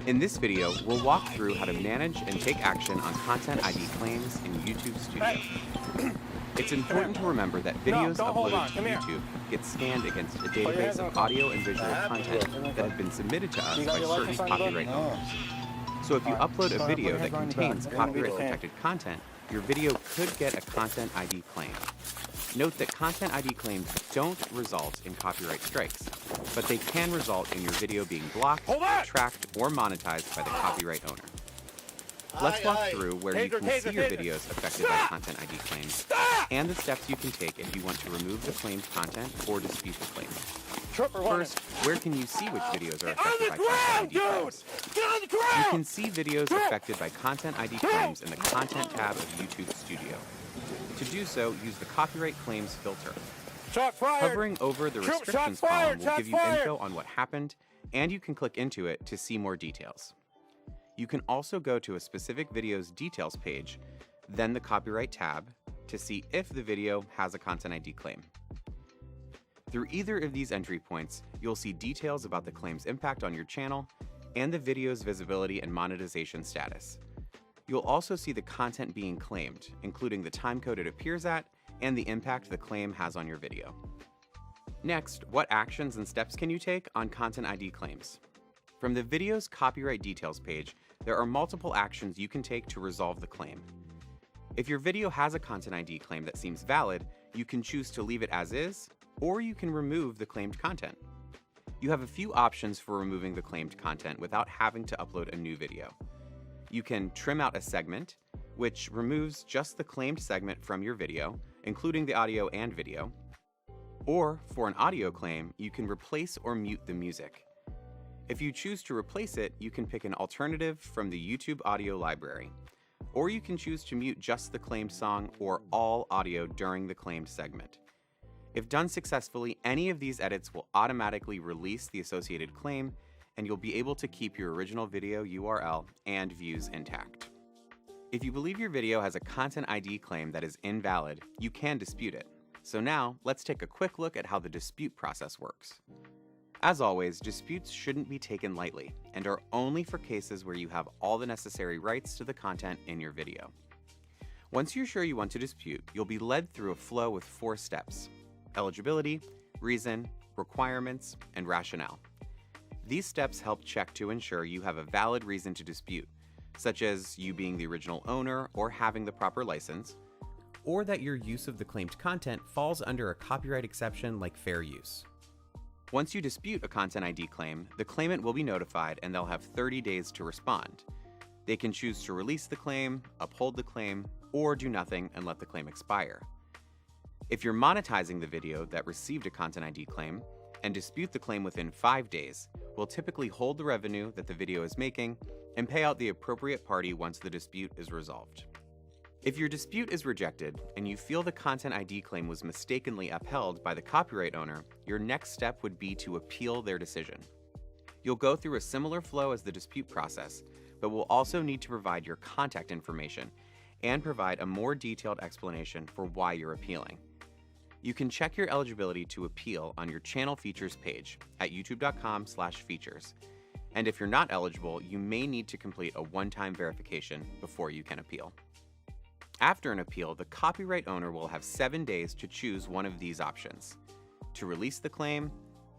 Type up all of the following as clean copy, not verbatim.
In this video, we'll walk through how to manage and take action on Content ID claims in YouTube Studio. It's important to remember that videos uploaded to YouTube get scanned against a database of audio and visual content that have been submitted to us by certain copyright owners. So if you upload a video that contains copyright-protected content, your video could get a Content ID claim. Note that Content ID claims don't result in copyright strikes, but they can result in your video being blocked, tracked, or monetized by the copyright owner. Let's walk through where you can see your videos affected by Content ID claims, and the steps you can take if you want to remove the claimed content or dispute the claim. First, where can you see which videos are affected by Content ID claims? You can see videos affected by Content ID claims in the Content tab of YouTube Studio. To do so, use the Copyright Claims filter. Hovering over the restrictions column will give you info on what happened, and you can click into it to see more details. You can also go to a specific video's details page, then the Copyright tab, to see if the video has a Content ID claim. Through either of these entry points, you'll see details about the claim's impact on your channel and the video's visibility and monetization status. You'll also see the content being claimed, including the timecode it appears at and the impact the claim has on your video. Next, what actions and steps can you take on Content ID claims? From the video's copyright details page, there are multiple actions you can take to resolve the claim. If your video has a Content ID claim that seems valid, you can choose to leave it as is, or you can remove the claimed content. You have a few options for removing the claimed content without having to upload a new video. You can trim out a segment, which removes just the claimed segment from your video, including the audio and video. Or, for an audio claim, you can replace or mute the music. If you choose to replace it, you can pick an alternative from the YouTube audio library. Or you can choose to mute just the claimed song or all audio during the claimed segment. If done successfully, any of these edits will automatically release the associated claim, and you'll be able to keep your original video URL and views intact. If you believe your video has a Content ID claim that is invalid, you can dispute it. So now, let's take a quick look at how the dispute process works. As always, disputes shouldn't be taken lightly and are only for cases where you have all the necessary rights to the content in your video. Once you're sure you want to dispute, you'll be led through a flow with 4 steps: eligibility, reason, requirements, and rationale. These steps help check to ensure you have a valid reason to dispute, such as you being the original owner or having the proper license, or that your use of the claimed content falls under a copyright exception like fair use. Once you dispute a Content ID claim, the claimant will be notified and they'll have 30 days to respond. They can choose to release the claim, uphold the claim, or do nothing and let the claim expire. If you're monetizing the video that received a Content ID claim and dispute the claim within 5 days, we'll typically hold the revenue that the video is making and pay out the appropriate party once the dispute is resolved. If your dispute is rejected and you feel the Content ID claim was mistakenly upheld by the copyright owner, your next step would be to appeal their decision. You'll go through a similar flow as the dispute process, but will also need to provide your contact information and provide a more detailed explanation for why you're appealing. You can check your eligibility to appeal on your channel features page at youtube.com/features. And if you're not eligible, you may need to complete a one-time verification before you can appeal. After an appeal, the copyright owner will have 7 days to choose one of these options: to release the claim,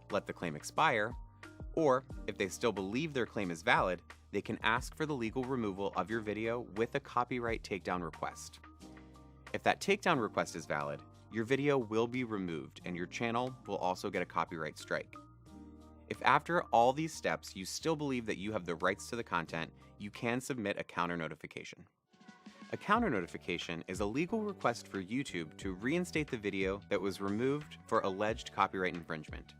let the claim expire, or if they still believe their claim is valid, they can ask for the legal removal of your video with a copyright takedown request. If that takedown request is valid, your video will be removed and your channel will also get a copyright strike. If after all these steps you still believe that you have the rights to the content, you can submit a counter notification. A counter notification is a legal request for YouTube to reinstate the video that was removed for alleged copyright infringement.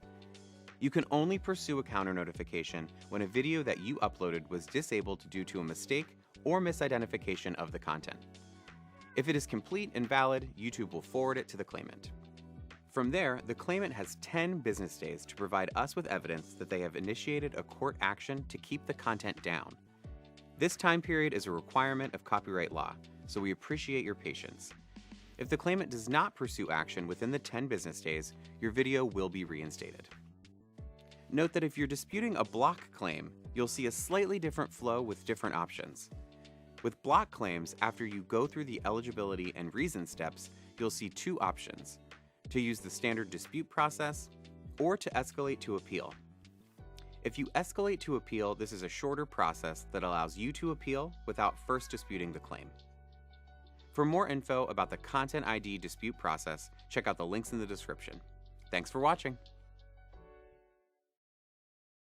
You can only pursue a counter notification when a video that you uploaded was disabled due to a mistake or misidentification of the content. If it is complete and valid, YouTube will forward it to the claimant. From there, the claimant has 10 business days to provide us with evidence that they have initiated a court action to keep the content down. This time period is a requirement of copyright law, so we appreciate your patience. If the claimant does not pursue action within the 10 business days, your video will be reinstated. Note that if you're disputing a block claim, you'll see a slightly different flow with different options. With block claims, after you go through the eligibility and reason steps, you'll see two options: to use the standard dispute process or to escalate to appeal. If you escalate to appeal, this is a shorter process that allows you to appeal without first disputing the claim. For more info about the Content ID dispute process, check out the links in the description. Thanks for watching.